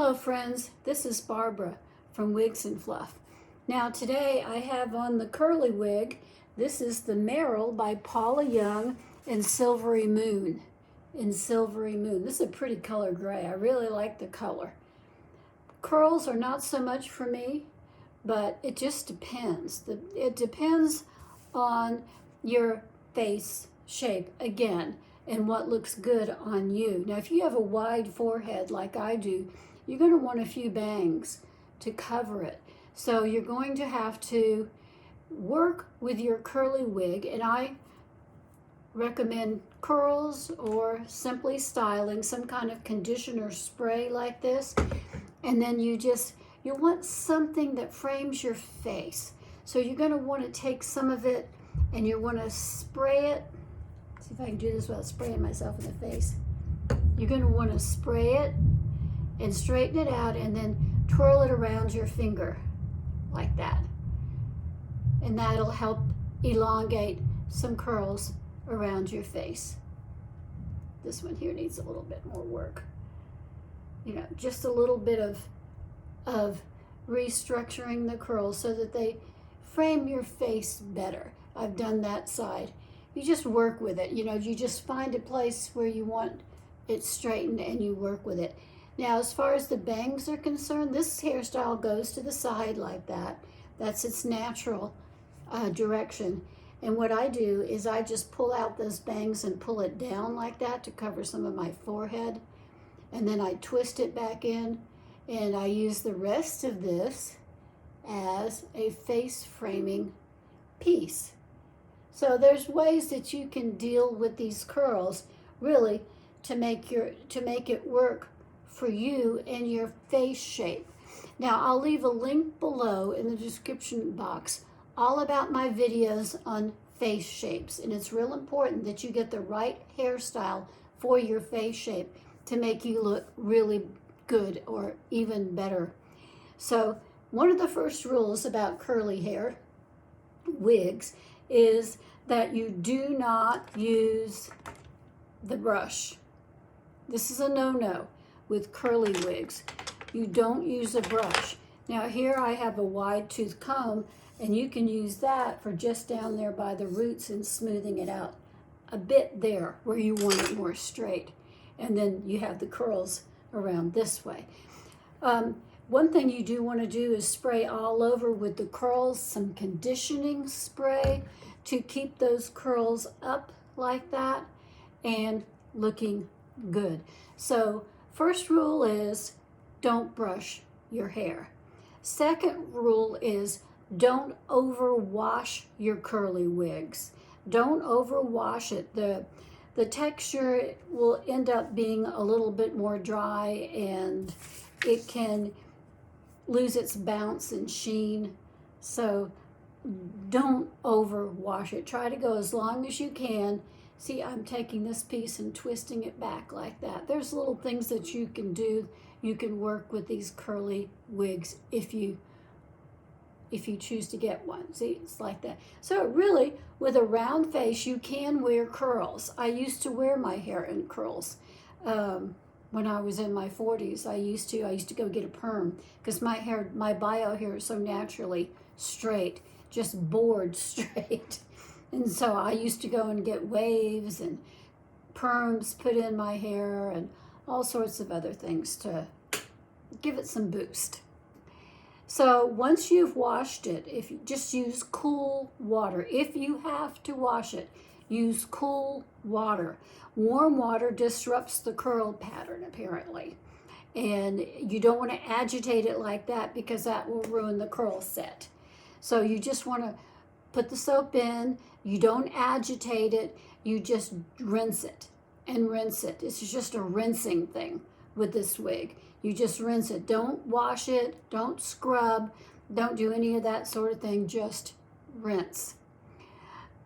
Hello friends, this is Barbara from Wigs and Fluff. Now today I have on the curly wig. This is the MERYL by Paula Young in Silvery Moon. This is a pretty color gray. I really like the color. Curls are not so much for me, but it just depends. It depends on your face shape again and what looks good on you. Now if you have a wide forehead like I do, you're going to want a few bangs to cover it. So you're going to have to work with your curly wig, and I recommend curls or simply styling, some kind of conditioner spray like this. And then you want something that frames your face. So you're going to want to take some of it and you want to spray it. See if I can do this without spraying myself in the face. You're going to want to spray it and straighten it out and then twirl it around your finger like that. And that'll help elongate some curls around your face. This one here needs a little bit more work. You know, just a little bit of restructuring the curls so that they frame your face better. I've done that side. You just work with it. You know, you just find a place where you want it straightened and you work with it. Now, as far as the bangs are concerned, this hairstyle goes to the side like that. That's its natural direction. And what I do is I just pull out those bangs and pull it down like that to cover some of my forehead. And then I twist it back in, and I use the rest of this as a face framing piece. So there's ways that you can deal with these curls really to make it work for you and your face shape. Now I'll leave a link below in the description box all about my videos on face shapes, and it's real important that you get the right hairstyle for your face shape to make you look really good or even better. So one of the first rules about curly hair wigs is that you do not use the brush. This is a no-no with curly wigs. You don't use a brush. Now here I have a wide tooth comb, and you can use that for just down there by the roots and smoothing it out a bit there where you want it more straight. And then you have the curls around this way. One thing you do want to do is spray all over with the curls, some conditioning spray to keep those curls up like that and looking good. So first rule is don't brush your hair. Second rule is don't overwash your curly wigs. Don't overwash it. The texture will end up being a little bit more dry and it can lose its bounce and sheen. So don't overwash it. Try to go as long as you can. See, I'm taking this piece and twisting it back like that. There's little things that you can do. You can work with these curly wigs if you choose to get one. See, it's like that. So really, with a round face, you can wear curls. I used to wear my hair in curls. When I was in my 40s, I used to go get a perm because my bio hair is so naturally straight, just bored straight. And so I used to go and get waves and perms put in my hair and all sorts of other things to give it some boost. So once you've washed it, if you just use cool water. If you have to wash it, use cool water. Warm water disrupts the curl pattern apparently. And you don't want to agitate it like that because that will ruin the curl set. So you just want to put the soap in, you don't agitate it, you just rinse it and rinse it. This is just a rinsing thing with this wig. You just rinse it. Don't wash it, don't scrub, don't do any of that sort of thing, just rinse.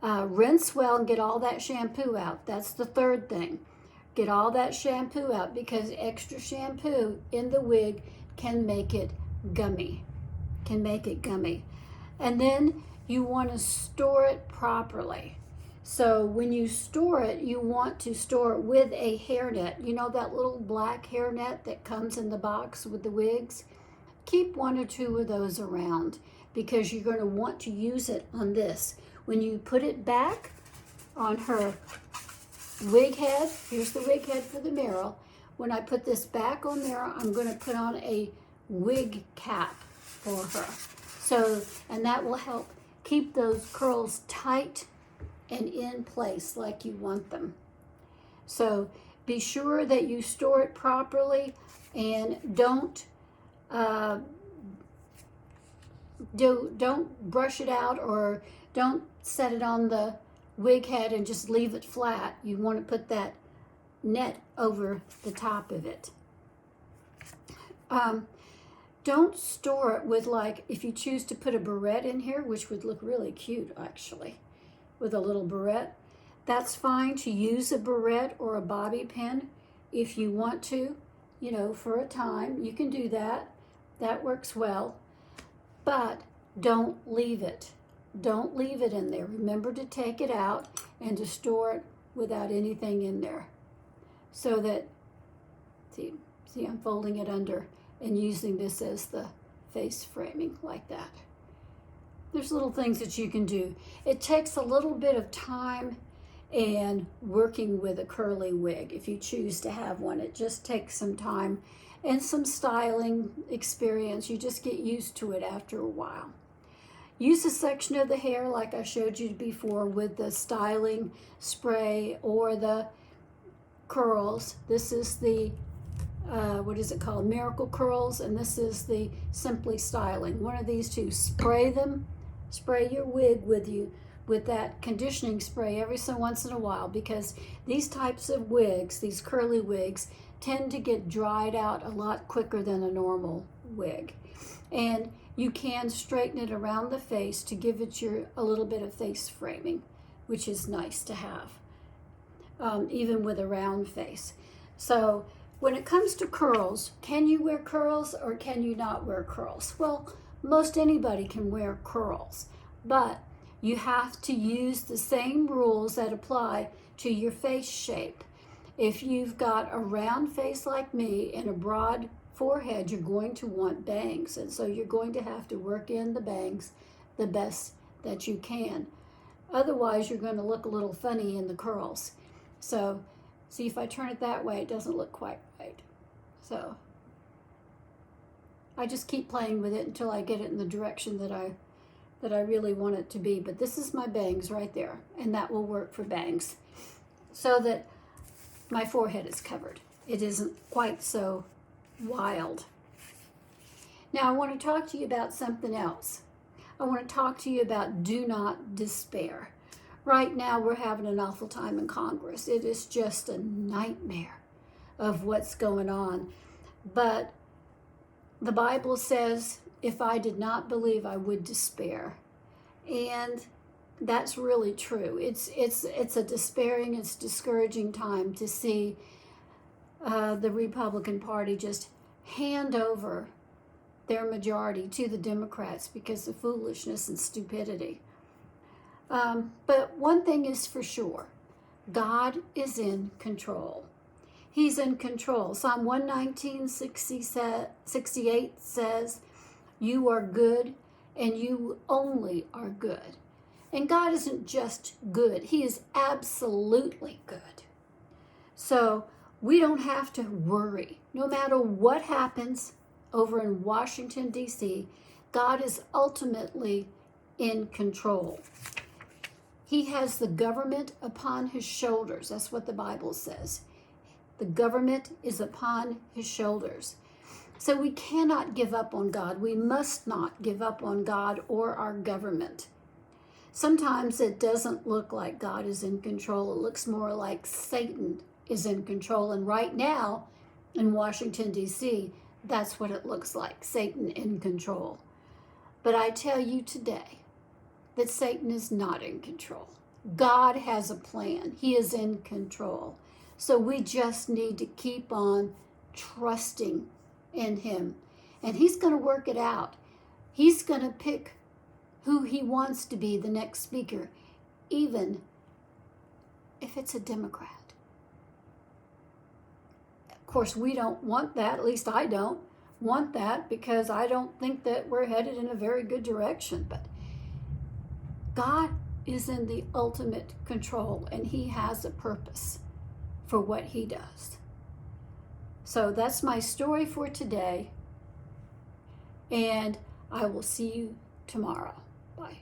Rinse well and get all that shampoo out. That's the third thing. Get all that shampoo out because extra shampoo in the wig can make it gummy. And then you want to store it properly. So when you store it, you want to store it with a hairnet. You know that little black hairnet that comes in the box with the wigs? Keep 1 or 2 of those around because you're going to want to use it on this. When you put it back on her wig head, here's the wig head for the MERYL. When I put this back on there, I'm going to put on a wig cap for her. So, and that will help keep those curls tight and in place like you want them. So be sure that you store it properly and don't brush it out or don't set it on the wig head and just leave it flat. You want to put that net over the top of it. Don't store it with, like, if you choose to put a barrette in here, which would look really cute actually, with a little barrette, that's fine to use a barrette or a bobby pin if you want to, you know, for a time. You can do that. That works well. But don't leave it. Don't leave it in there. Remember to take it out and to store it without anything in there. So that, see I'm folding it under and using this as the face framing like that. There's little things that you can do. It takes a little bit of time and working with a curly wig. If you choose to have one, it just takes some time and some styling experience. You just get used to it after a while. Use a section of the hair like I showed you before with the styling spray or the curls. This is the what is it called? Miracle Curls, and this is the Simply Styling. One of these two. Spray them. Spray your wig with that conditioning spray every so once in a while, because these types of wigs, these curly wigs, tend to get dried out a lot quicker than a normal wig. And you can straighten it around the face to give it a little bit of face framing, which is nice to have, even with a round face. So when it comes to curls, can you wear curls or can you not wear curls? Well, most anybody can wear curls, but you have to use the same rules that apply to your face shape. If you've got a round face like me and a broad forehead, you're going to want bangs, and so you're going to have to work in the bangs the best that you can. Otherwise, you're going to look a little funny in the curls. So, see, if I turn it that way, it doesn't look quite right. So, I just keep playing with it until I get it in the direction that I really want it to be. But this is my bangs right there, and that will work for bangs, so that my forehead is covered. It isn't quite so wild. Now, I want to talk to you about something else. I want to talk to you about do not despair. Right now, we're having an awful time in Congress. It is just a nightmare of what's going on. But the Bible says, if I did not believe, I would despair. And that's really true. It's a despairing, it's discouraging time to see the Republican Party just hand over their majority to the Democrats because of foolishness and stupidity. But one thing is for sure, God is in control. He's in control. Psalm 119:68 says, you are good and you only are good. And God isn't just good, he is absolutely good. So we don't have to worry. No matter what happens over in Washington, D.C., God is ultimately in control. He has the government upon his shoulders. That's what the Bible says. The government is upon his shoulders. So we cannot give up on God. We must not give up on God or our government. Sometimes it doesn't look like God is in control. It looks more like Satan is in control. And right now in Washington, D.C., that's what it looks like, Satan in control. But I tell you today that Satan is not in control. God has a plan. He is in control. So we just need to keep on trusting in him. And he's going to work it out. He's going to pick who he wants to be the next speaker, even if it's a Democrat. Of course, we don't want that, at least I don't want that, because I don't think that we're headed in a very good direction. But God is in the ultimate control, and He has a purpose for what He does. So that's my story for today, and I will see you tomorrow. Bye.